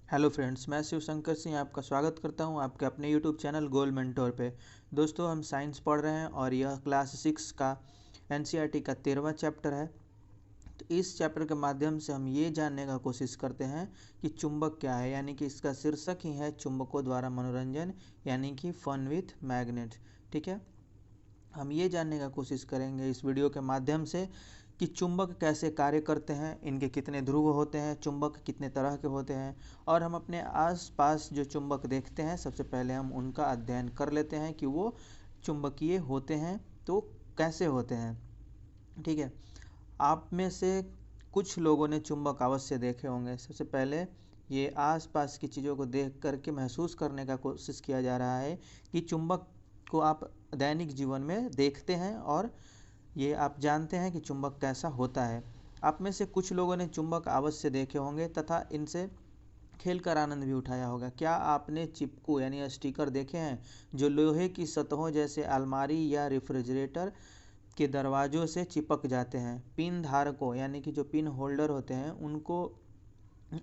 Hello friends, मैं शिव शंकर सिंह आपका स्वागत करता हूं आपके अपने यूट्यूब चैनल गोल मेंटोर पे। दोस्तों, हम साइंस पढ़ रहे हैं और यह क्लास 6 का एनसीईआरटी का 13वां चैप्टर है। तो इस चैप्टर के माध्यम से हम ये जानने का कोशिश करते हैं कि चुंबक क्या है, यानी कि इसका शीर्षक ही है चुंबकों द्वारा मनोरंजन, यानी कि फन विथ मैग्नेट। ठीक है, हम ये जानने का कोशिश करेंगे इस वीडियो के माध्यम से कि चुंबक कैसे कार्य करते हैं, इनके कितने ध्रुव होते हैं, चुंबक कितने तरह के होते हैं, और हम अपने आसपास जो चुंबक देखते हैं सबसे पहले हम उनका अध्ययन कर लेते हैं कि वो चुंबकीय होते हैं तो कैसे होते हैं। ठीक है, आप में से कुछ लोगों ने चुंबक अवश्य देखे होंगे। सबसे पहले ये आसपास की चीज़ों को देख करके महसूस करने का कोशिश किया जा रहा है कि चुंबक को आप दैनिक जीवन में देखते हैं और ये आप जानते हैं कि चुंबक कैसा होता है। आप में से कुछ लोगों ने चुंबक अवश्य देखे होंगे तथा इनसे खेल कर आनंद भी उठाया होगा। क्या आपने चिपकू यानी स्टिकर देखे हैं जो लोहे की सतहों जैसे अलमारी या रेफ्रिजरेटर के दरवाजों से चिपक जाते हैं? पिन धारकों यानी कि जो पिन होल्डर होते हैं उनको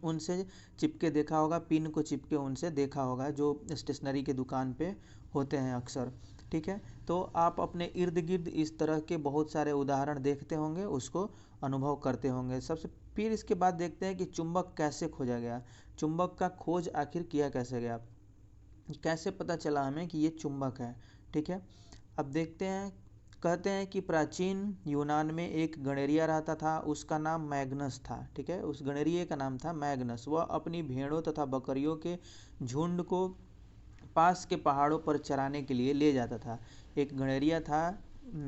उनसे चिपके देखा होगा, पिन को चिपके उनसे देखा होगा, जो स्टेशनरी के दुकान पे होते हैं अक्सर। ठीक है, तो आप अपने इर्द गिर्द इस तरह के बहुत सारे उदाहरण देखते होंगे, उसको अनुभव करते होंगे। सबसे फिर इसके बाद देखते हैं कि चुंबक कैसे खोजा गया, चुंबक का खोज आखिर किया कैसे गया, कैसे पता चला हमें कि ये चुंबक है। ठीक है, अब देखते हैं। कहते हैं कि प्राचीन यूनान में एक गणेरिया रहता था, उसका नाम मैग्नस था। ठीक है, उस गणेरिये का नाम था मैग्नस। वह अपनी भेड़ों तथा बकरियों के झुंड को पास के पहाड़ों पर चराने के लिए ले जाता था। एक गणेरिया था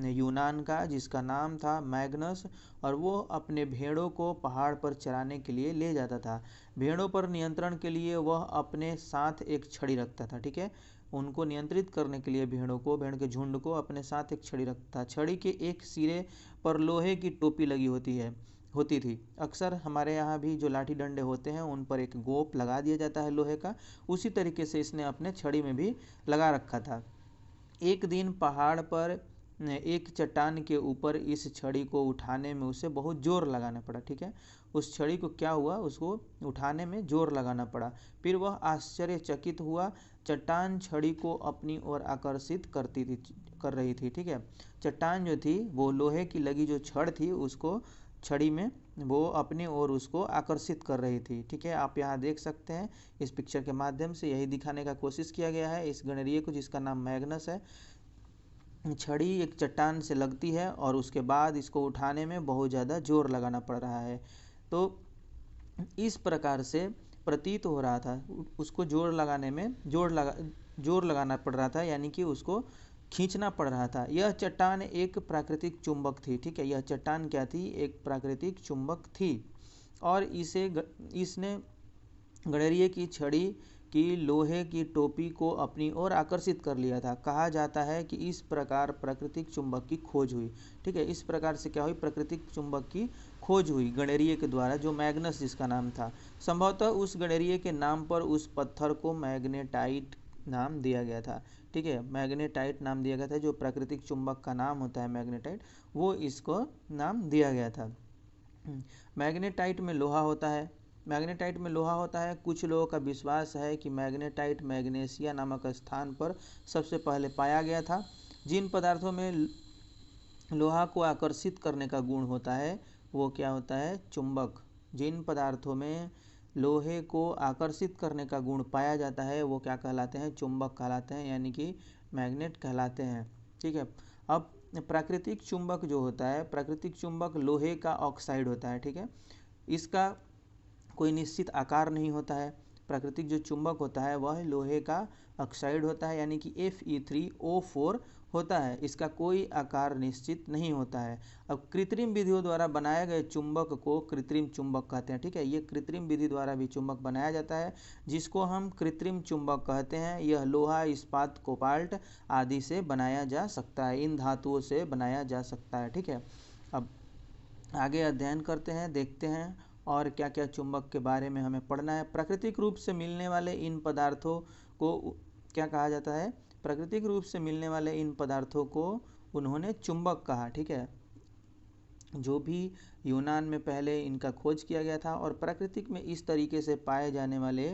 यूनान का जिसका नाम था मैग्नस, और वो अपने भेड़ों को पहाड़ पर चराने के लिए ले जाता था। भेड़ों पर नियंत्रण के लिए वह अपने साथ एक छड़ी रखता था। ठीक है, उनको नियंत्रित करने के लिए भेड़ के झुंड को अपने साथ एक छड़ी रखता था। छड़ी के एक सिरे पर लोहे की टोपी लगी होती थी। अक्सर हमारे यहाँ भी जो लाठी डंडे होते हैं उन पर एक गोप लगा दिया जाता है लोहे का, उसी तरीके से इसने अपने छड़ी में भी लगा रखा था। एक दिन पहाड़ पर एक चट्टान के ऊपर इस छड़ी को उठाने में उसे बहुत जोर लगाना पड़ा। ठीक है, उस छड़ी को क्या हुआ, उसको उठाने में जोर लगाना पड़ा। फिर वह आश्चर्यचकित हुआ, चट्टान छड़ी को अपनी ओर आकर्षित कर रही थी। ठीक है, चट्टान जो थी वो लोहे की लगी जो छड़ थी उसको छड़ी में वो अपनी ओर उसको आकर्षित कर रही थी। ठीक है, आप यहाँ देख सकते हैं इस पिक्चर के माध्यम से यही दिखाने का कोशिश किया गया है इस गणेरिये को जिसका नाम मैग्नस है। छड़ी एक चट्टान से लगती है और उसके बाद इसको उठाने में बहुत ज़्यादा जोर लगाना पड़ रहा है। तो इस प्रकार से प्रतीत हो रहा था, उसको जोर लगाना पड़ रहा था, यानी कि उसको खींचना पड़ रहा था। यह चट्टान एक प्राकृतिक चुंबक थी। ठीक है, यह चट्टान क्या थी, एक प्राकृतिक चुंबक थी। और इसने गणेरिये की छड़ी की लोहे की टोपी को अपनी ओर आकर्षित कर लिया था। कहा जाता है कि इस प्रकार प्राकृतिक चुंबक की खोज हुई। ठीक है, इस प्रकार से क्या हुई, प्राकृतिक चुंबक की खोज हुई गणेरिये के द्वारा, जो मैग्नस जिसका नाम था। संभवतः उस गणेरिये के नाम पर उस पत्थर को मैग्नेटाइट नाम दिया गया था। ठीक है, मैग्नेटाइट नाम दिया गया था, जो प्राकृतिक चुंबक का नाम होता है मैग्नेटाइट, वो इसको नाम दिया गया था। मैग्नेटाइट में लोहा होता है। कुछ लोगों का विश्वास है कि मैग्नेटाइट मैग्नेशिया नामक स्थान पर सबसे पहले पाया गया था। जिन पदार्थों में लोहा को आकर्षित करने का गुण होता है वो क्या होता है, चुंबक। जिन पदार्थों में लोहे को आकर्षित करने का गुण पाया जाता है वो क्या कहलाते हैं, चुंबक कहलाते हैं, यानी कि मैग्नेट कहलाते हैं। ठीक है, अब प्राकृतिक चुंबक जो होता है, प्राकृतिक चुंबक लोहे का ऑक्साइड होता है। ठीक है, इसका कोई निश्चित आकार नहीं होता है। प्राकृतिक जो चुंबक होता है वह लोहे का ऑक्साइड होता है, यानी कि Fe3O4 होता है। इसका कोई आकार निश्चित नहीं होता है। अब कृत्रिम विधियों द्वारा बनाए गए चुंबक को कृत्रिम चुंबक कहते हैं। ठीक है, ये कृत्रिम विधि द्वारा भी चुंबक बनाया जाता है जिसको हम कृत्रिम चुंबक कहते हैं। यह लोहा, इस्पात, कोबाल्ट आदि से बनाया जा सकता है, इन धातुओं से बनाया जा सकता है। ठीक है, अब आगे अध्ययन करते हैं, देखते हैं और क्या क्या चुंबक के बारे में हमें पढ़ना है। प्राकृतिक रूप से मिलने वाले इन पदार्थों को क्या कहा जाता है, प्राकृतिक रूप से मिलने वाले इन पदार्थों को उन्होंने चुंबक कहा। ठीक है, जो भी यूनान में पहले इनका खोज किया गया था, और प्राकृतिक में इस तरीके से पाए जाने वाले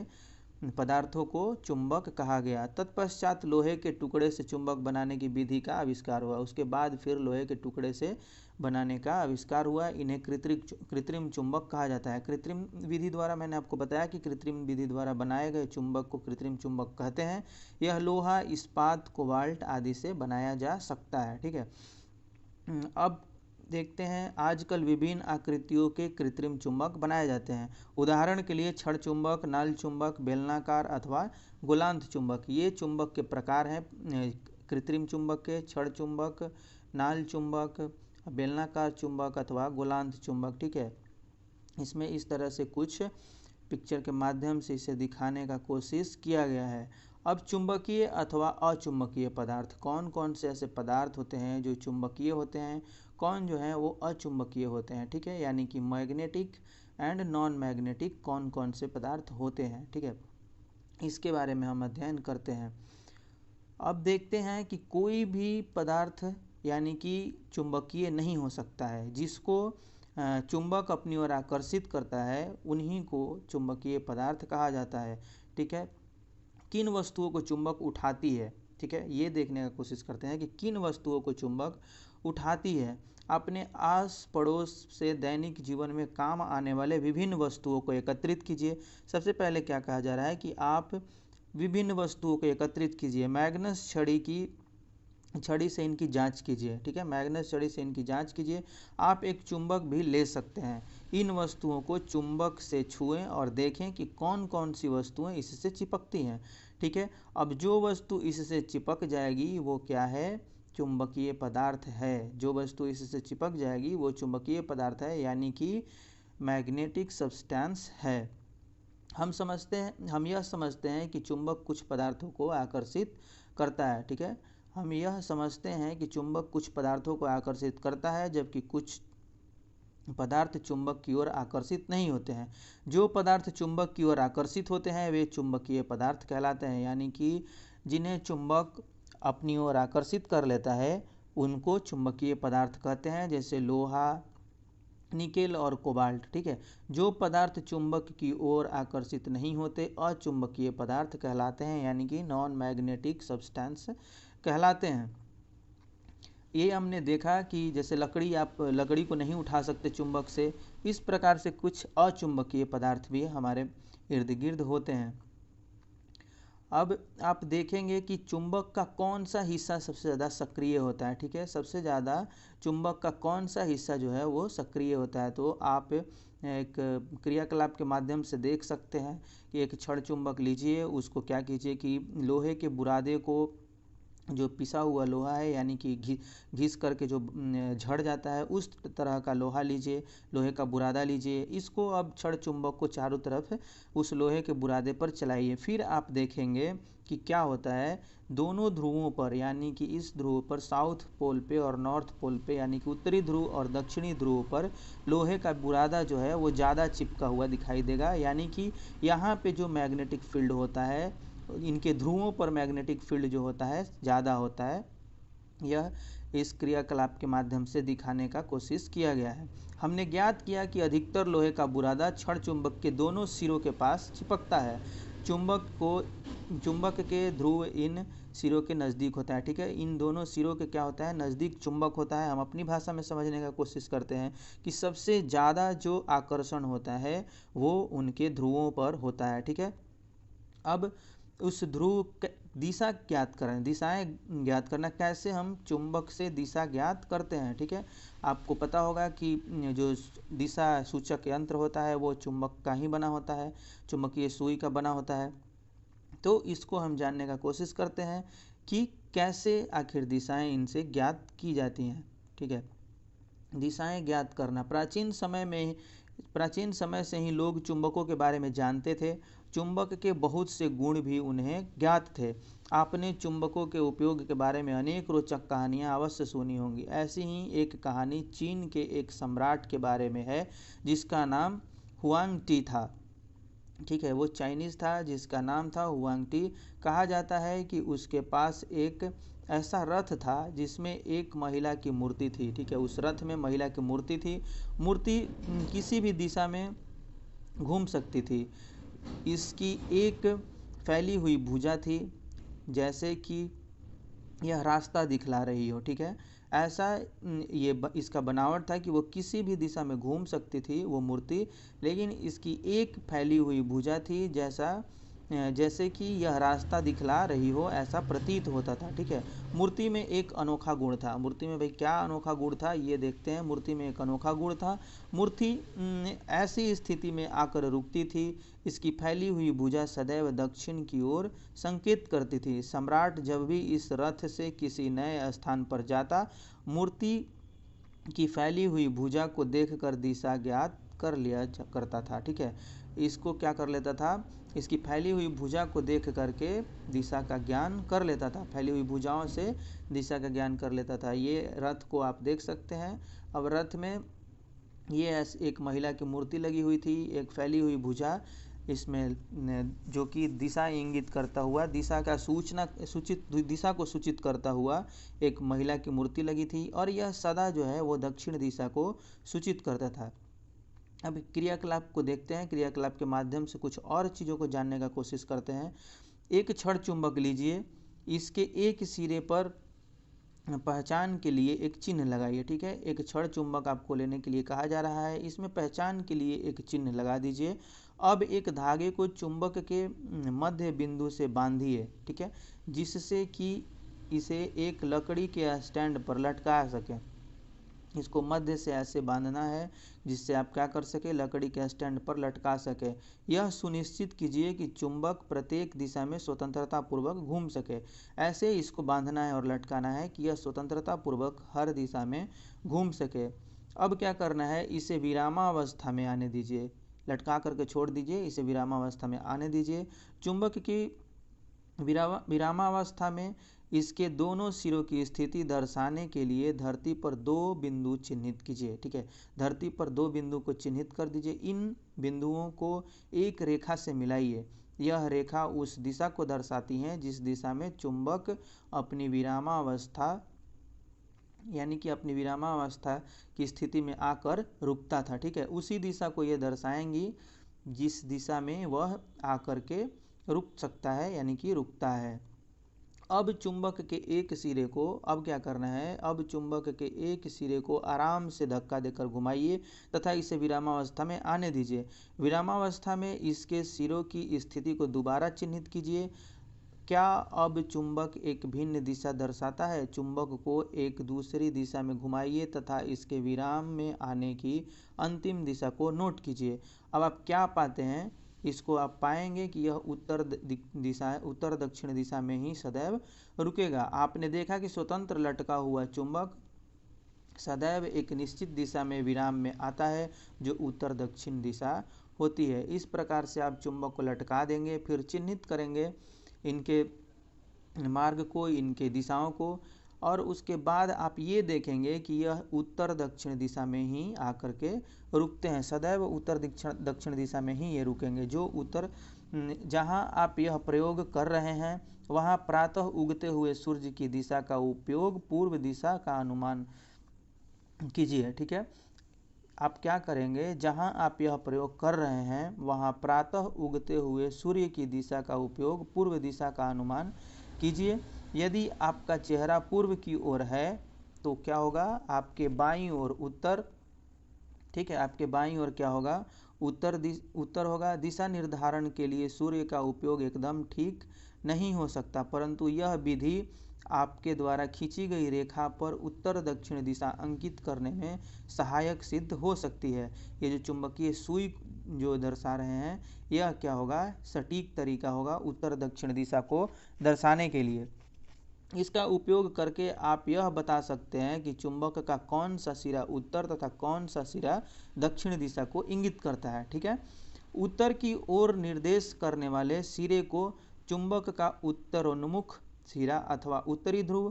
पदार्थों को चुंबक कहा गया। तत्पश्चात लोहे के टुकड़े से चुंबक बनाने की विधि का आविष्कार हुआ। उसके बाद फिर लोहे के टुकड़े से बनाने का आविष्कार हुआ। इन्हें कृत्रिम चुंबक कहा जाता है। कृत्रिम विधि द्वारा, मैंने आपको बताया कि कृत्रिम विधि द्वारा बनाए गए चुंबक को कृत्रिम चुंबक कहते हैं। यह लोहा, इस्पात, कोबाल्ट आदि से बनाया जा सकता है। ठीक है, अब देखते हैं, आजकल विभिन्न आकृतियों के कृत्रिम चुंबक बनाए जाते हैं। उदाहरण के लिए छड़ चुंबक, नाल चुंबक, बेलनाकार अथवा गोलांत चुंबक, ये चुंबक के प्रकार हैं कृत्रिम चुंबक के। छड़ चुंबक, नाल चुंबक, बेलनाकार चुंबक अथवा गोलांत चुंबक। ठीक है, इसमें इस तरह से कुछ पिक्चर के माध्यम से इसे दिखाने का कोशिश किया गया है। अब चुंबकीय अथवा अचुंबकीय पदार्थ, कौन कौन से ऐसे पदार्थ होते हैं जो चुंबकीय होते हैं, कौन जो है वो अचुंबकीय होते हैं। ठीक है, यानी कि मैग्नेटिक एंड नॉन मैग्नेटिक कौन कौन से पदार्थ होते हैं। ठीक है, इसके बारे में हम अध्ययन करते हैं। अब देखते हैं कि कोई भी पदार्थ यानी कि चुंबकीय नहीं हो सकता है। जिसको चुंबक अपनी ओर आकर्षित करता है उन्हीं को चुंबकीय पदार्थ कहा जाता है। ठीक है, किन वस्तुओं को चुंबक उठाती है। ठीक है, ये देखने का कोशिश करते हैं कि किन वस्तुओं को चुंबक उठाती है। अपने आस पड़ोस से दैनिक जीवन में काम आने वाले विभिन्न वस्तुओं को एकत्रित कीजिए। सबसे पहले क्या कहा जा रहा है कि आप विभिन्न वस्तुओं को एकत्रित कीजिए। मैग्नस छड़ी से इनकी जांच कीजिए। ठीक है, मैग्नस छड़ी से इनकी जांच कीजिए। आप एक चुंबक भी ले सकते हैं। इन वस्तुओं को चुंबक से छुएं और देखें कि कौन कौन सी वस्तुएं इससे चिपकती हैं। ठीक है, अब जो वस्तु इससे चिपक जाएगी वो क्या है, चुंबकीय पदार्थ है। जो वस्तु इससे चिपक जाएगी वो चुंबकीय पदार्थ है, यानी कि मैग्नेटिक सब्सटेंस है। हम यह समझते हैं कि चुंबक कुछ पदार्थों को आकर्षित करता है। ठीक है, हम यह समझते हैं कि चुंबक कुछ पदार्थों को आकर्षित करता है, जबकि कुछ पदार्थ चुंबक की ओर आकर्षित नहीं होते हैं। जो पदार्थ चुंबक की ओर आकर्षित होते हैं वे चुंबकीय पदार्थ कहलाते हैं, यानी कि जिन्हें चुंबक अपनी ओर आकर्षित कर लेता है उनको चुंबकीय पदार्थ कहते हैं, जैसे लोहा, निकेल और कोबाल्ट। ठीक है, जो पदार्थ चुंबक की ओर आकर्षित नहीं होते अचुंबकीय पदार्थ कहलाते हैं, यानी कि नॉन मैग्नेटिक सब्सटेंस कहलाते हैं। ये हमने देखा कि जैसे आप लकड़ी को नहीं उठा सकते चुंबक से, इस प्रकार से कुछ अचुंबकीय पदार्थ भी हमारे इर्द गिर्द होते हैं। अब आप देखेंगे कि चुंबक का कौन सा हिस्सा सबसे ज़्यादा सक्रिय होता है। ठीक है, सबसे ज़्यादा चुंबक का कौन सा हिस्सा जो है वो सक्रिय होता है। तो आप एक क्रियाकलाप के माध्यम से देख सकते हैं कि एक छड़ चुंबक लीजिए, उसको क्या कीजिए कि लोहे के बुरादे को, जो पिसा हुआ लोहा है यानी कि घिस करके जो झड़ जाता है, उस तरह का लोहा लीजिए, लोहे का बुरादा लीजिए। इसको अब छड़ चुंबक को चारों तरफ उस लोहे के बुरादे पर चलाइए। फिर आप देखेंगे कि क्या होता है, दोनों ध्रुवों पर, यानी कि इस ध्रुव पर साउथ पोल पे और नॉर्थ पोल पे, यानी कि उत्तरी ध्रुव और दक्षिणी ध्रुव पर लोहे का बुरादा जो है वो ज़्यादा चिपका हुआ दिखाई देगा। यानी कि यहाँ पे जो मैग्नेटिक फील्ड होता है, इनके ध्रुवों पर मैग्नेटिक फील्ड जो होता है ज़्यादा होता है। यह इस क्रियाकलाप के माध्यम से दिखाने का कोशिश किया गया है। हमने ज्ञात किया कि अधिकतर लोहे का बुरादा छड़ चुंबक के दोनों सिरों के पास चिपकता है। चुंबक के ध्रुव इन सिरों के नज़दीक होता है। ठीक है, इन दोनों सिरों के क्या होता है, नज़दीक चुंबक होता है। हम अपनी भाषा में समझने का कोशिश करते हैं कि सबसे ज़्यादा जो आकर्षण होता है वो उनके ध्रुवों पर होता है। ठीक है, अब उस ध्रुव दिशा ज्ञात करें, दिशाएं ज्ञात करना कैसे, हम चुंबक से दिशा ज्ञात करते हैं। ठीक है, आपको पता होगा कि जो दिशा सूचक यंत्र होता है वो चुंबक का ही बना होता है, चुंबकीय सुई का बना होता है। तो इसको हम जानने का कोशिश करते हैं कि कैसे आखिर दिशाएं इनसे ज्ञात की जाती हैं। ठीक है, दिशाएं ज्ञात करना, प्राचीन समय से ही लोग चुंबकों के बारे में जानते थे। चुंबक के बहुत से गुण भी उन्हें ज्ञात थे। आपने चुंबकों के उपयोग के बारे में अनेक रोचक कहानियां अवश्य सुनी होंगी। ऐसी ही एक कहानी चीन के एक सम्राट के बारे में है जिसका नाम हुआंग टी था। ठीक है, वो चाइनीज़ था जिसका नाम था हुआंग टी। कहा जाता है कि उसके पास एक ऐसा रथ था जिसमें एक महिला की मूर्ति थी। ठीक है, उस रथ में महिला की मूर्ति थी। मूर्ति किसी भी दिशा में घूम सकती थी। इसकी एक फैली हुई भुजा थी, जैसे कि यह रास्ता दिखला रही हो। ठीक है, ऐसा इसका बनावट था कि वो किसी भी दिशा में घूम सकती थी वो मूर्ति, लेकिन इसकी एक फैली हुई भुजा थी, जैसे कि यह रास्ता दिखला रही हो ऐसा प्रतीत होता था। ठीक है, मूर्ति में एक अनोखा गुण था। मूर्ति में भाई क्या अनोखा गुण था ये देखते हैं। मूर्ति में एक अनोखा गुण था। मूर्ति ऐसी स्थिति में आकर रुकती थी। इसकी फैली हुई भुजा सदैव दक्षिण की ओर संकेत करती थी। सम्राट जब भी इस रथ से किसी नए स्थान पर जाता, मूर्ति की फैली हुई भुजा को देखकर दिशा ज्ञात कर लिया करता था। ठीक है, इसको क्या कर लेता था, इसकी फैली हुई भुजा को देख करके दिशा का ज्ञान कर लेता था। फैली हुई भुजाओं से दिशा का ज्ञान कर लेता था। ये रथ को आप देख सकते हैं। अब रथ में ये एक महिला की मूर्ति लगी हुई थी, एक फैली हुई भुजा इसमें, जो कि दिशा इंगित करता हुआ, दिशा को सूचित करता हुआ एक महिला की मूर्ति लगी थी, और यह सदा जो है वो दक्षिण दिशा को सूचित करता था। अब क्रियाकलाप को देखते हैं। क्रियाकलाप के माध्यम से कुछ और चीज़ों को जानने का कोशिश करते हैं। एक छड़ चुंबक लीजिए, इसके एक सिरे पर पहचान के लिए एक चिन्ह लगाइए। ठीक है, एक छड़ चुंबक आपको लेने के लिए कहा जा रहा है, इसमें पहचान के लिए एक चिन्ह लगा दीजिए। अब एक धागे को चुंबक के मध्य बिंदु से बांधिए। ठीक है, जिससे कि इसे एक लकड़ी के स्टैंड पर लटका सके। इसको मध्य से ऐसे बांधना है जिससे आप क्या कर सके, लकड़ी के स्टैंड पर लटका सके। यह सुनिश्चित कीजिए कि चुंबक प्रत्येक दिशा में स्वतंत्रता पूर्वक घूम सके। ऐसे इसको बांधना है और लटकाना है कि यह स्वतंत्रता पूर्वक हर दिशा में घूम सके। अब क्या करना है, इसे विरामावस्था में आने दीजिए। लटका करके छोड़ दीजिए, इसे विरामावस्था में आने दीजिए। चुंबक की विरामावस्था में इसके दोनों सिरों की स्थिति दर्शाने के लिए धरती पर 2 बिंदु चिन्हित कीजिए। ठीक है, धरती पर 2 बिंदु को चिन्हित कर दीजिए। इन बिंदुओं को एक रेखा से मिलाइए। यह रेखा उस दिशा को दर्शाती है जिस दिशा में चुंबक अपनी विरामावस्था यानी कि अपनी विरामावस्था की स्थिति में आकर रुकता था। ठीक है, उसी दिशा को ये दर्शाएंगी जिस दिशा में वह आकर के रुक सकता है, यानी कि रुकता है। अब चुंबक के एक सिरे को अब क्या करना है, अब चुंबक के एक सिरे को आराम से धक्का देकर घुमाइए तथा इसे विरामावस्था में आने दीजिए। विरामावस्था में इसके सिरों की स्थिति को दोबारा चिन्हित कीजिए। क्या अब चुंबक एक भिन्न दिशा दर्शाता है? चुंबक को एक दूसरी दिशा में घुमाइए तथा इसके विराम में आने की अंतिम दिशा को नोट कीजिए। अब आप क्या पाते हैं, इसको आप पाएंगे कि यह उत्तर दक्षिण दिशा में ही सदैव रुकेगा। आपने देखा कि स्वतंत्र लटका हुआ चुंबक सदैव एक निश्चित दिशा में विराम में आता है, जो उत्तर दक्षिण दिशा होती है। इस प्रकार से आप चुंबक को लटका देंगे, फिर चिन्हित करेंगे इनके मार्ग को, इनके दिशाओं को, और उसके बाद आप ये देखेंगे कि यह उत्तर दक्षिण दिशा में ही आकर के रुकते हैं। सदैव उत्तर दक्षिण दिशा में ही ये रुकेंगे। जहाँ आप यह प्रयोग कर रहे हैं वहाँ प्रातः उगते हुए सूर्य की दिशा का उपयोग पूर्व दिशा का अनुमान कीजिए। ठीक है, आप क्या करेंगे, जहां आप यह प्रयोग कर रहे हैं वहां प्रातः उगते हुए सूर्य की दिशा का उपयोग पूर्व दिशा का अनुमान कीजिए। यदि आपका चेहरा पूर्व की ओर है तो क्या होगा, आपके बाईं ओर उत्तर। ठीक है, आपके बाईं ओर क्या होगा, उत्तर होगा। दिशा निर्धारण के लिए सूर्य का उपयोग एकदम ठीक नहीं हो सकता, परंतु यह विधि आपके द्वारा खींची गई रेखा पर उत्तर दक्षिण दिशा अंकित करने में सहायक सिद्ध हो सकती है। ये जो चुंबकीय सुई जो दर्शा रहे हैं, यह क्या होगा, सटीक तरीका होगा उत्तर दक्षिण दिशा को दर्शाने के लिए। इसका उपयोग करके आप यह बता सकते हैं कि चुंबक का कौन सा सिरा उत्तर तथा कौन सा सिरा दक्षिण दिशा को इंगित करता है। ठीक है, उत्तर की ओर निर्देश करने वाले सिरे को चुंबक का उत्तरोन्मुख सिरा अथवा उत्तरी ध्रुव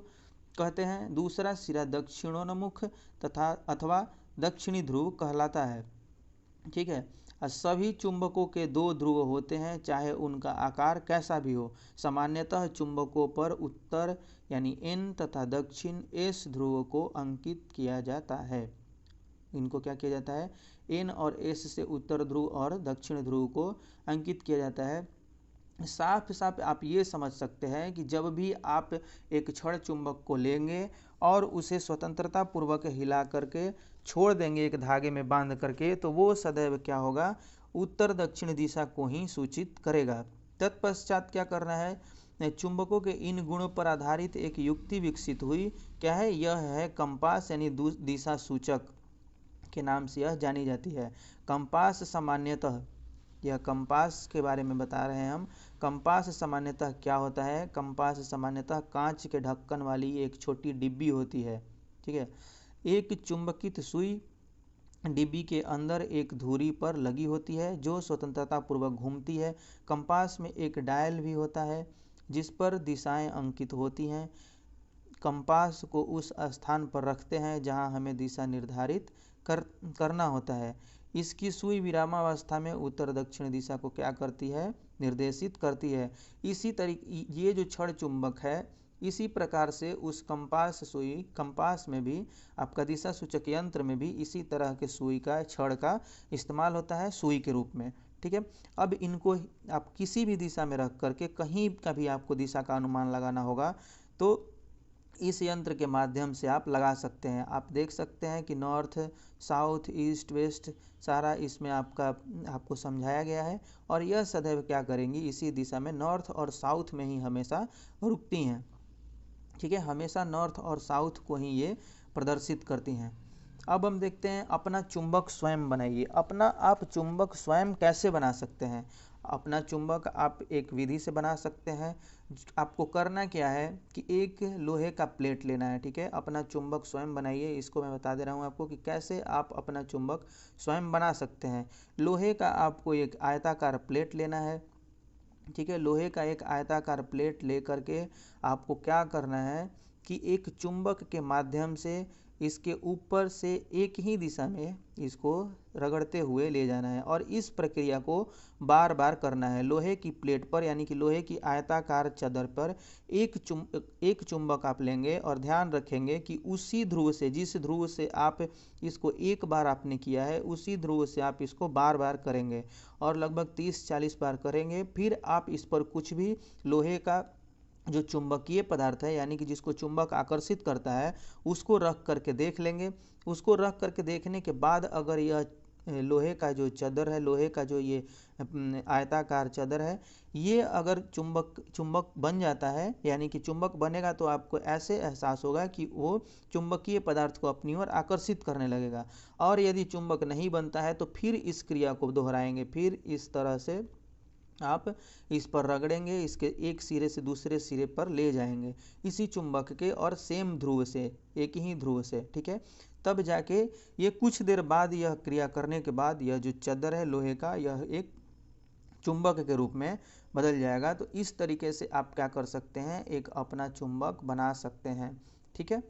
कहते हैं। दूसरा सिरा दक्षिणोन्मुख अथवा दक्षिणी ध्रुव कहलाता है। ठीक है, सभी चुंबकों के दो ध्रुव होते हैं, चाहे उनका आकार कैसा भी हो। सामान्यतः चुंबकों पर उत्तर यानी N तथा दक्षिण S ध्रुव को अंकित किया जाता है। इनको क्या किया जाता है, N और S से उत्तर ध्रुव और दक्षिण ध्रुव को अंकित किया जाता है। साफ साफ आप ये समझ सकते हैं कि जब भी आप एक छड़ चुंबक को लेंगे और उसे स्वतंत्रता पूर्वक हिला करके छोड़ देंगे एक धागे में बांध करके, तो वो सदैव क्या होगा, उत्तर दक्षिण दिशा को ही सूचित करेगा। तत्पश्चात क्या करना है, चुंबकों के इन गुणों पर आधारित एक युक्ति विकसित हुई। क्या है, यह है कंपास यानी दिशा सूचक के नाम से यह जानी जाती है। कंपास सामान्यतः, यह कंपास के बारे में बता रहे हैं हम। कंपास सामान्यतः क्या होता है, कंपास सामान्यतः कांच के ढक्कन वाली एक छोटी डिब्बी होती है। ठीक है, एक चुंबकित सुई डिब्बी के अंदर एक धुरी पर लगी होती है जो स्वतंत्रता पूर्वक घूमती है। कंपास में एक डायल भी होता है जिस पर दिशाएं अंकित होती हैं। कंपास को उस स्थान पर रखते हैं जहां हमें दिशा निर्धारित करना होता है। इसकी सुई विरामावस्था में उत्तर दक्षिण दिशा को क्या करती है, निर्देशित करती है। इसी तरीके ये जो छड़ चुंबक है, इसी प्रकार से उस कंपास में भी आपका दिशा सूचक यंत्र में भी इसी तरह के सुई का, छड़ का इस्तेमाल होता है सुई के रूप में। ठीक है, अब इनको आप किसी भी दिशा में रख करके कहीं का भी आपको दिशा का अनुमान लगाना होगा तो इस यंत्र के माध्यम से आप लगा सकते हैं। आप देख सकते हैं कि नॉर्थ, साउथ, ईस्ट, वेस्ट सारा इसमें आपको समझाया गया है और यह सदैव क्या करेंगी, इसी दिशा में नॉर्थ और साउथ में ही हमेशा रुकती हैं। ठीक है, हमेशा नॉर्थ और साउथ को ही ये प्रदर्शित करती हैं। अब हम देखते हैं अपना चुंबक स्वयं बनाइए। अपना आप चुंबक स्वयं कैसे बना सकते हैं। अपना चुंबक आप एक विधि से बना सकते हैं। आपको करना क्या है कि एक लोहे का प्लेट लेना है। ठीक है, अपना चुंबक स्वयं बनाइए। इसको मैं बता दे रहा हूँ आपको कि कैसे आप अपना चुंबक स्वयं बना सकते हैं। लोहे का आपको एक आयताकार प्लेट लेना है। ठीक है, लोहे का एक आयताकार प्लेट ले करके आपको क्या करना है कि एक चुंबक के माध्यम से इसके ऊपर से एक ही दिशा में इसको रगड़ते हुए ले जाना है और इस प्रक्रिया को बार बार करना है। लोहे की प्लेट पर यानी कि लोहे की आयताकार चादर पर एक चुंबक आप लेंगे और ध्यान रखेंगे कि उसी ध्रुव से, जिस ध्रुव से आप इसको एक बार आपने किया है, उसी ध्रुव से आप इसको बार बार करेंगे और लगभग 30-40 बार करेंगे। फिर आप इस पर कुछ भी लोहे का जो चुंबकीय पदार्थ है यानी कि जिसको चुंबक आकर्षित करता है उसको रख करके देख लेंगे। उसको रख करके देखने के बाद अगर यह लोहे का जो चादर है, लोहे का जो ये आयताकार चादर है, ये अगर चुंबक बन जाता है यानी कि चुंबक बनेगा तो आपको ऐसे एहसास होगा कि वो चुंबकीय पदार्थ को अपनी ओर आकर्षित करने लगेगा। और यदि चुंबक नहीं बनता है तो फिर इस क्रिया को दोहराएंगे। फिर इस तरह से आप इस पर रगड़ेंगे, इसके एक सिरे से दूसरे सिरे पर ले जाएंगे इसी चुंबक के और सेम ध्रुव से, एक ही ध्रुव से। ठीक है, तब जाके ये कुछ देर बाद, यह क्रिया करने के बाद यह जो चादर है लोहे का, यह एक चुंबक के रूप में बदल जाएगा। तो इस तरीके से आप क्या कर सकते हैं, एक अपना चुंबक बना सकते हैं। ठीक है,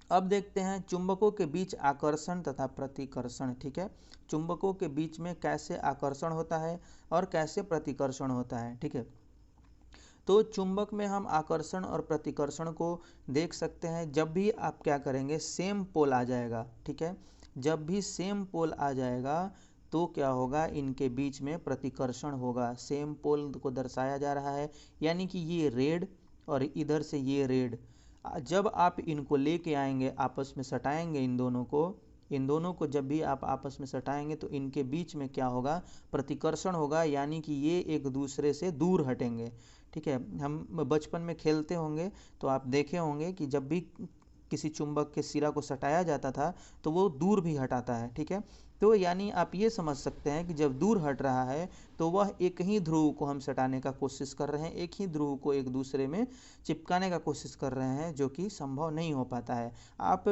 अब देखते हैं चुंबकों के बीच आकर्षण तथा प्रतिकर्षण। ठीक है, चुंबकों के बीच में कैसे आकर्षण होता है और कैसे प्रतिकर्षण होता है। ठीक है, तो चुंबक में हम आकर्षण और प्रतिकर्षण को देख सकते हैं। जब भी आप क्या करेंगे, सेम पोल आ जाएगा। ठीक है, जब भी सेम पोल आ जाएगा तो क्या होगा, इनके बीच में प्रतिकर्षण होगा। सेम पोल को दर्शाया जा रहा है यानी कि ये रेड और इधर से ये रेड। जब आप इनको लेके आएंगे, आपस में सटाएंगे इन दोनों को जब भी आप आपस में सटाएंगे तो इनके बीच में क्या होगा, प्रतिकर्षण होगा यानी कि ये एक दूसरे से दूर हटेंगे। ठीक है, हम बचपन में खेलते होंगे तो आप देखे होंगे कि जब भी किसी चुंबक के सिरा को सटाया जाता था तो वो दूर भी हटाता है। ठीक है, तो यानी आप ये समझ सकते हैं कि जब दूर हट रहा है तो वह एक ही ध्रुव को हम सटाने का कोशिश कर रहे हैं, एक ही ध्रुव को एक दूसरे में चिपकाने का कोशिश कर रहे हैं, जो कि संभव नहीं हो पाता है। आप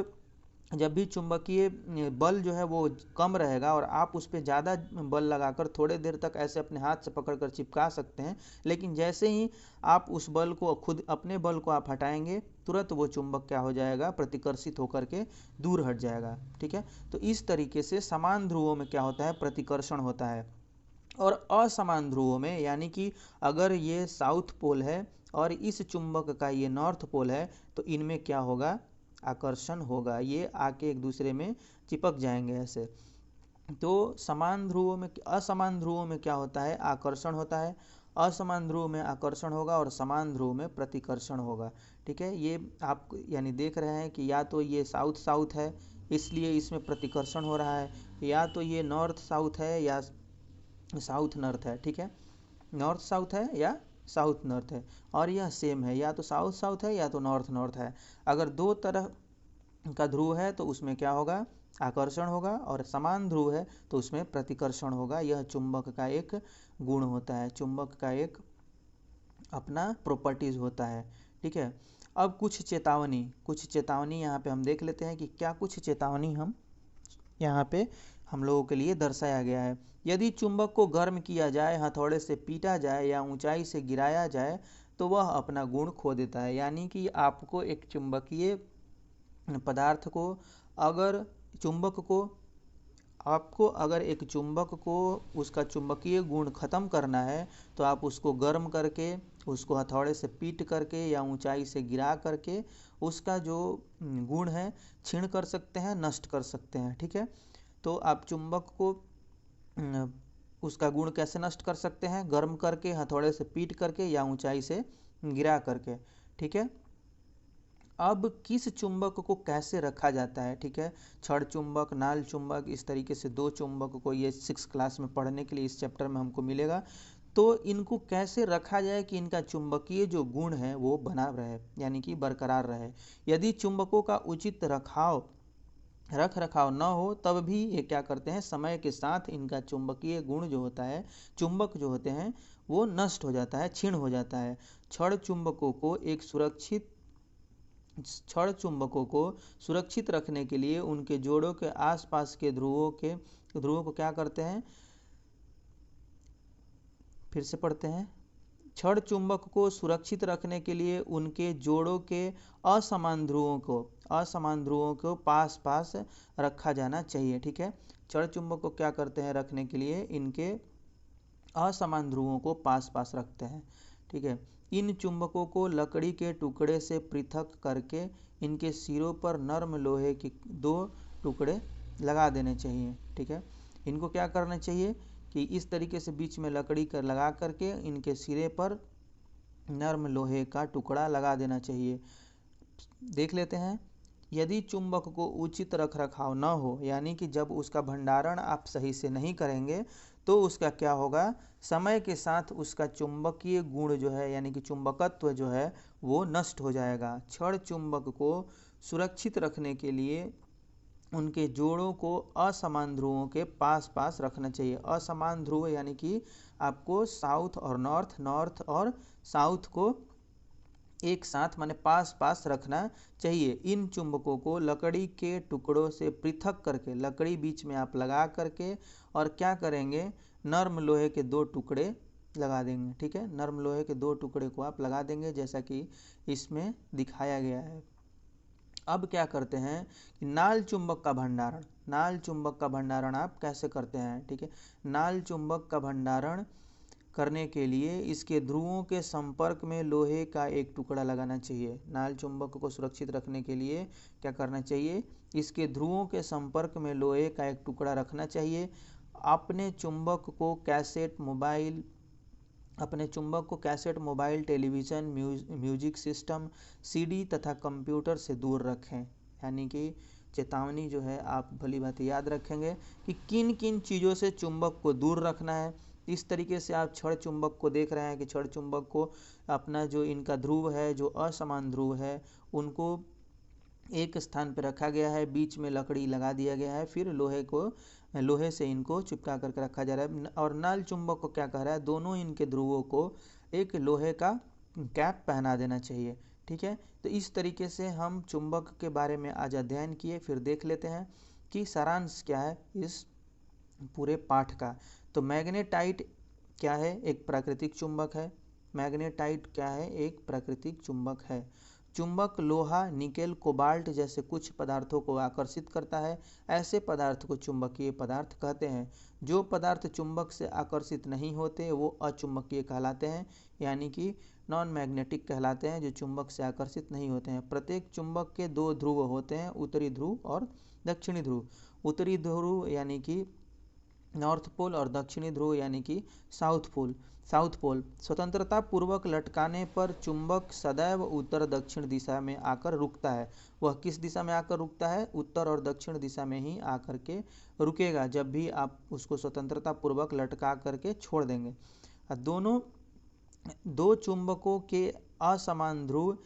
जब भी चुंबकीय बल जो है वो कम रहेगा और आप उस पर ज़्यादा बल लगाकर थोड़े देर तक ऐसे अपने हाथ से पकड़कर चिपका सकते हैं, लेकिन जैसे ही आप उस बल को खुद अपने बल को आप हटाएंगे, तुरंत वो चुंबक क्या हो जाएगा, प्रतिकर्षित होकर के दूर हट जाएगा। ठीक है, तो इस तरीके से समान ध्रुवों में क्या होता है, प्रतिकर्षण होता है। और असमान ध्रुवों में, यानी कि अगर ये साउथ पोल है और इस चुंबक का ये नॉर्थ पोल है, तो इनमें क्या होगा, आकर्षण होगा, ये आके एक दूसरे में चिपक जाएंगे ऐसे। तो समान ध्रुवों में, असमान ध्रुवों में क्या होता है, आकर्षण होता है। असमान ध्रुव में आकर्षण होगा और समान ध्रुव में प्रतिकर्षण होगा। ठीक है, ये आप यानी देख रहे हैं कि या तो ये साउथ साउथ है इसलिए इसमें प्रतिकर्षण हो रहा है, या तो ये नॉर्थ साउथ है या साउथ नॉर्थ है। ठीक है, नॉर्थ साउथ है या साउथ नॉर्थ है, और यह सेम है, या तो साउथ साउथ है या तो नॉर्थ नॉर्थ है। अगर दो तरह का ध्रुव है तो उसमें क्या होगा, आकर्षण होगा, और समान ध्रुव है तो उसमें प्रतिकर्षण होगा। यह चुंबक का एक गुण होता है, चुंबक का एक अपना प्रॉपर्टीज होता है। ठीक है, अब कुछ चेतावनी यहाँ पे हम देख लेते हैं कि क्या कुछ चेतावनी यहाँ पे हम लोगों के लिए दर्शाया गया है। यदि चुंबक को गर्म किया जाए, हथौड़े से पीटा जाए या ऊंचाई से गिराया जाए तो वह अपना गुण खो देता है। यानी कि आपको एक चुंबकीय पदार्थ को अगर चुंबक को आपको अगर एक चुंबक को उसका चुंबकीय गुण खत्म करना है तो आप उसको गर्म करके, उसको हथौड़े से पीट करके या ऊंचाई से गिरा करके उसका जो गुण है क्षीण कर सकते हैं, नष्ट कर सकते हैं। ठीक है, तो आप चुंबक को उसका गुण कैसे नष्ट कर सकते हैं, गर्म करके, हथौड़े से पीट करके या ऊंचाई से गिरा करके। ठीक है, अब किस चुंबक को कैसे रखा जाता है। ठीक है, छड़ चुंबक, नाल चुंबक, इस तरीके से दो चुंबक को ये 6 क्लास में पढ़ने के लिए इस चैप्टर में हमको मिलेगा। तो इनको कैसे रखा जाए कि इनका चुंबकीय जो गुण है वो बना रहे, यानी कि बरकरार रहे। यदि चुंबकों का उचित रख रखाव न हो तब भी ये क्या करते हैं, समय के साथ इनका चुंबकीय गुण जो होता है, चुंबक जो होते हैं वो नष्ट हो जाता है, क्षीण हो जाता है। छड़ चुंबकों को सुरक्षित रखने के लिए उनके जोड़ों के आसपास के ध्रुवों को क्या करते हैं, फिर से पढ़ते हैं। छड़ चुंबक को सुरक्षित रखने के लिए उनके जोड़ों के असमान ध्रुवों को पास पास रखा जाना चाहिए। ठीक है, छड़ चुंबक को क्या करते हैं, रखने के लिए इनके असमान ध्रुवों को पास पास रखते हैं। ठीक है, इन चुंबकों को लकड़ी के टुकड़े से पृथक करके इनके सिरों पर नर्म लोहे के 2 टुकड़े लगा देने चाहिए। ठीक है, इनको क्या करना चाहिए कि इस तरीके से बीच में लकड़ी का लगा करके इनके सिरे पर नर्म लोहे का टुकड़ा लगा देना चाहिए। देख लेते हैं, यदि चुंबक को उचित रख रखाव न हो, यानी कि जब उसका भंडारण आप सही से नहीं करेंगे तो उसका क्या होगा, समय के साथ उसका चुंबकीय गुण जो है, यानी कि चुंबकत्व जो है वो नष्ट हो जाएगा। छड़ चुंबक को सुरक्षित रखने के लिए उनके जोड़ों को असमान ध्रुवों के पास पास रखना चाहिए। असमान ध्रुव यानी कि आपको साउथ और नॉर्थ और साउथ को एक साथ माने पास पास रखना चाहिए। इन चुंबकों को लकड़ी के टुकड़ों से पृथक करके, लकड़ी बीच में आप लगा करके, और क्या करेंगे, नर्म लोहे के 2 टुकड़े लगा देंगे। ठीक है, नर्म लोहे के 2 टुकड़े को आप लगा देंगे जैसा कि इसमें दिखाया गया है। अब क्या करते हैं कि नाल चुंबक का भंडारण आप कैसे करते हैं। ठीक है, नाल चुंबक का भंडारण करने के लिए इसके ध्रुवों के संपर्क में लोहे का एक टुकड़ा लगाना चाहिए। नाल चुंबक को सुरक्षित रखने के लिए क्या करना चाहिए, इसके ध्रुवों के संपर्क में लोहे का एक टुकड़ा रखना चाहिए। अपने चुंबक को cassette, mobile, television, music system, CD तथा कंप्यूटर से दूर रखें। यानी कि चेतावनी जो है आप भली बात याद रखेंगे कि किन किन चीज़ों से चुंबक को दूर रखना है। इस तरीके से आप छड़ चुंबक को देख रहे हैं कि छड़ चुंबक को अपना जो इनका ध्रुव है, जो असमान ध्रुव है, उनको एक स्थान पर रखा गया है, बीच में लकड़ी लगा दिया गया है, फिर लोहे से इनको चिपका करके रखा जा रहा है। और नाल चुंबक को क्या कह रहा है, दोनों इनके ध्रुवों को एक लोहे का कैप पहना देना चाहिए। ठीक है, तो इस तरीके से हम चुंबक के बारे में आज अध्ययन किए। फिर देख लेते हैं कि सारांश क्या है इस पूरे पाठ का। तो मैग्नेटाइट क्या है? एक प्राकृतिक चुंबक है। मैग्नेटाइट क्या है? एक प्राकृतिक चुंबक है। चुंबक लोहा, निकेल, कोबाल्ट जैसे कुछ पदार्थों को आकर्षित करता है। ऐसे पदार्थ को चुंबकीय पदार्थ कहते हैं। जो पदार्थ चुंबक से आकर्षित नहीं होते वो अचुंबकीय कहलाते हैं, यानी कि नॉन मैग्नेटिक कहलाते हैं, जो चुंबक से आकर्षित नहीं होते हैं। प्रत्येक चुंबक के दो ध्रुव होते हैं, उत्तरी ध्रुव और दक्षिणी ध्रुव। उत्तरी ध्रुव यानी कि नॉर्थ पोल और दक्षिणी ध्रुव यानी कि साउथ पोल। स्वतंत्रता पूर्वक लटकाने पर चुंबक सदैव उत्तर दक्षिण दिशा में आकर रुकता है। वह किस दिशा में आकर रुकता है? उत्तर और दक्षिण दिशा में ही आकर के रुकेगा, जब भी आप उसको स्वतंत्रता पूर्वक लटका करके छोड़ देंगे। दोनों दो चुंबकों के असमान ध्रुव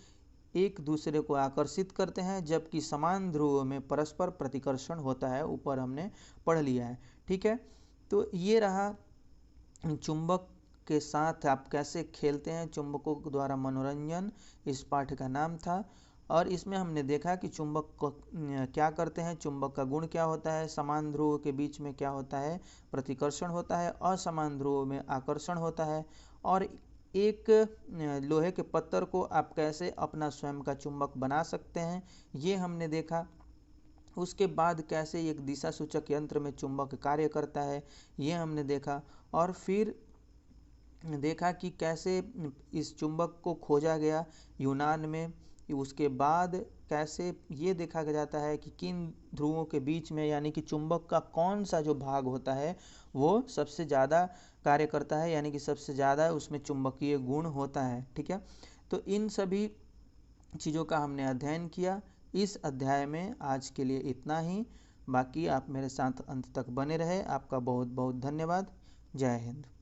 एक दूसरे को आकर्षित करते हैं, जबकि समान ध्रुवों में परस्पर प्रतिकर्षण होता है। ऊपर हमने पढ़ लिया है, ठीक है। तो ये रहा चुंबक के साथ आप कैसे खेलते हैं, चुंबकों द्वारा मनोरंजन, इस पाठ का नाम था। और इसमें हमने देखा कि चुंबक को क्या करते हैं, चुंबक का गुण क्या होता है, समान ध्रुवों के बीच में क्या होता है, प्रतिकर्षण होता है, असमान ध्रुवों में आकर्षण होता है। और एक लोहे के पत्थर को आप कैसे अपना स्वयं का चुंबक बना सकते हैं, ये हमने देखा। उसके बाद कैसे एक दिशा सूचक यंत्र में चुंबक कार्य करता है, ये हमने देखा। और फिर देखा कि कैसे इस चुंबक को खोजा गया यूनान में। उसके बाद कैसे ये देखा जाता है कि किन ध्रुवों के बीच में, यानी कि चुंबक का कौन सा जो भाग होता है वो सबसे ज़्यादा कार्य करता है, यानी कि सबसे ज़्यादा उसमें चुंबकीय गुण होता है, ठीक है। तो इन सभी चीज़ों का हमने अध्ययन किया। इस अध्याय में आज के लिए इतना ही। बाकी आप मेरे साथ अंत तक बने रहे। आपका बहुत बहुत धन्यवाद। जय हिंद।